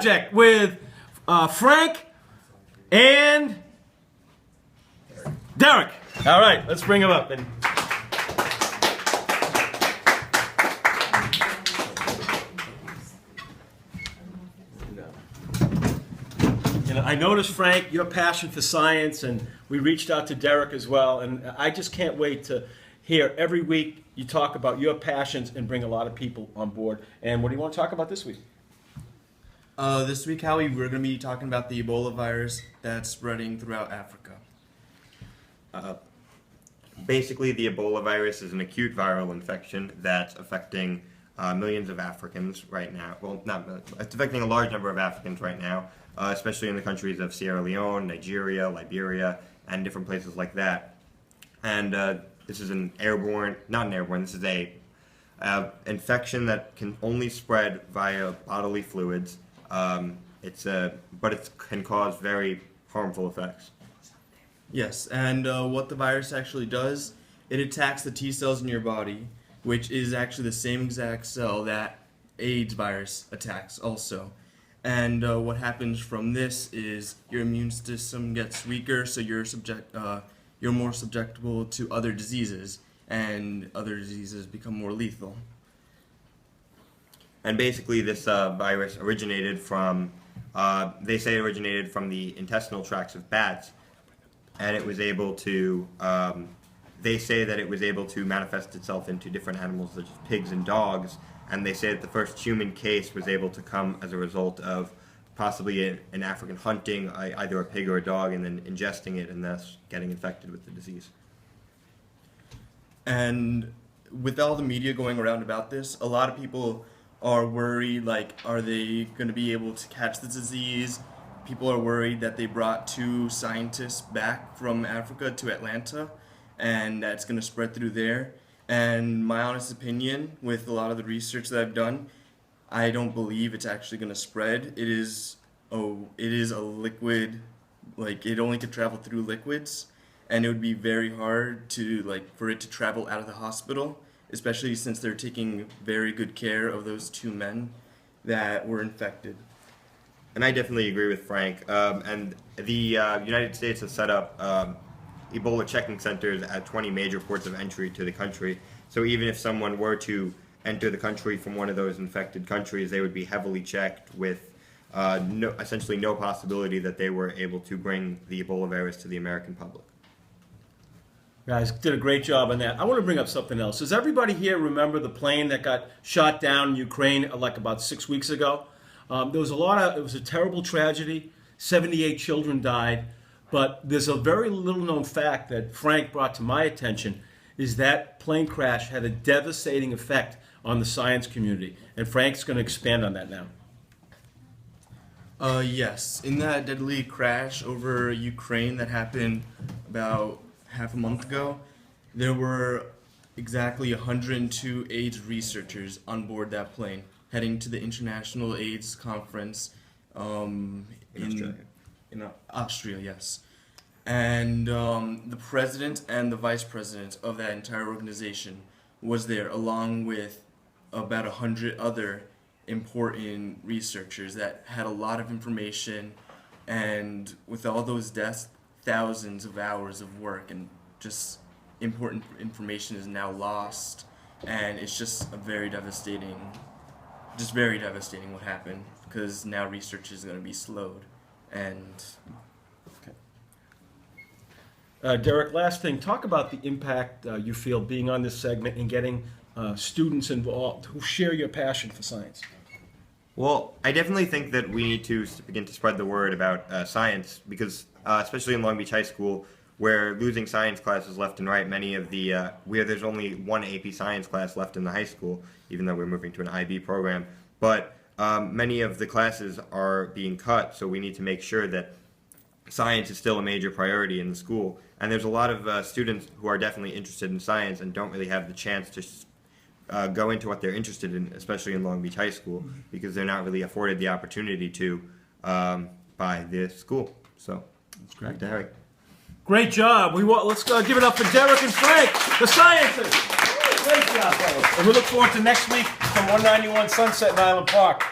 Project with Frank and Derek. All right, let's bring him up. I noticed, Frank, your passion for science, and we reached out to Derek as well, and I just can't wait to hear every week you talk about your passions and bring a lot of people on board. And what do you want to talk about this week? This week, Howie, we're going to be talking about the Ebola virus that's spreading throughout Africa. Basically, the Ebola virus is an acute viral infection that's affecting millions of Africans right now. Well, not millions, it's affecting a large number of Africans right now, especially in the countries of Sierra Leone, Nigeria, Liberia, and different places like that. And this is this is a infection that can only spread via bodily fluids. But it can cause very harmful effects. Yes, and what the virus actually does, it attacks the T cells in your body, which is actually the same exact cell that AIDS virus attacks also. And what happens from this is your immune system gets weaker, so you're more susceptible to other diseases, and other diseases become more lethal. And basically, this virus originated from, they say it originated from the intestinal tracts of bats, and it was able to, they say that it was able to manifest itself into different animals such as pigs and dogs, and they say that the first human case was able to come as a result of possibly an African hunting either a pig or a dog and then ingesting it and thus getting infected with the disease. And with all the media going around about this, a lot of people are worried, like, are they going to be able to catch the disease? People are worried that they brought 2 scientists back from Africa to Atlanta, and that's going to spread through there. And my honest opinion, with a lot of the research that I've done, I don't believe it's actually going to spread. It is a liquid, like, it only could travel through liquids, and it would be very hard to, for it to travel out of the hospital, especially since they're taking very good care of those 2 men that were infected. And I definitely agree with Frank. And the United States has set up Ebola checking centers at 20 major ports of entry to the country. So even if someone were to enter the country from one of those infected countries, they would be heavily checked with essentially no possibility that they were able to bring the Ebola virus to the American public. Guys, did a great job on that. I want to bring up something else. Does everybody here remember the plane that got shot down in Ukraine like about 6 weeks ago? It was a terrible tragedy. 78 children died. But there's a very little known fact that Frank brought to my attention is that plane crash had a devastating effect on the science community. And Frank's going to expand on that now. Yes. In that deadly crash over Ukraine that happened about half a month ago, there were exactly 102 AIDS researchers on board that plane heading to the International AIDS Conference in Austria, yes. And the president and the vice president of that entire organization was there, along with about 100 other important researchers that had a lot of information, and with all those deaths, thousands of hours of work and just important information is now lost, and it's just very devastating what happened, because now research is going to be slowed. And Derek, last thing, talk about the impact you feel being on this segment and getting students involved who share your passion for science. Well, I definitely think that we need to begin to spread the word about science because, especially in Long Beach High School, we're losing science classes left and right. Many of there's only one AP science class left in the high school, even though we're moving to an IB program. But many of the classes are being cut, so we need to make sure that science is still a major priority in the school. And there's a lot of students who are definitely interested in science and don't really have the chance to go into what they're interested in, especially in Long Beach High School, because they're not really afforded the opportunity to by the school. So that's great. Harry. Great job. Let's give it up for Derek and Frank, the scientists. Great job, fellas. And we look forward to next week from 191 Sunset in Island Park.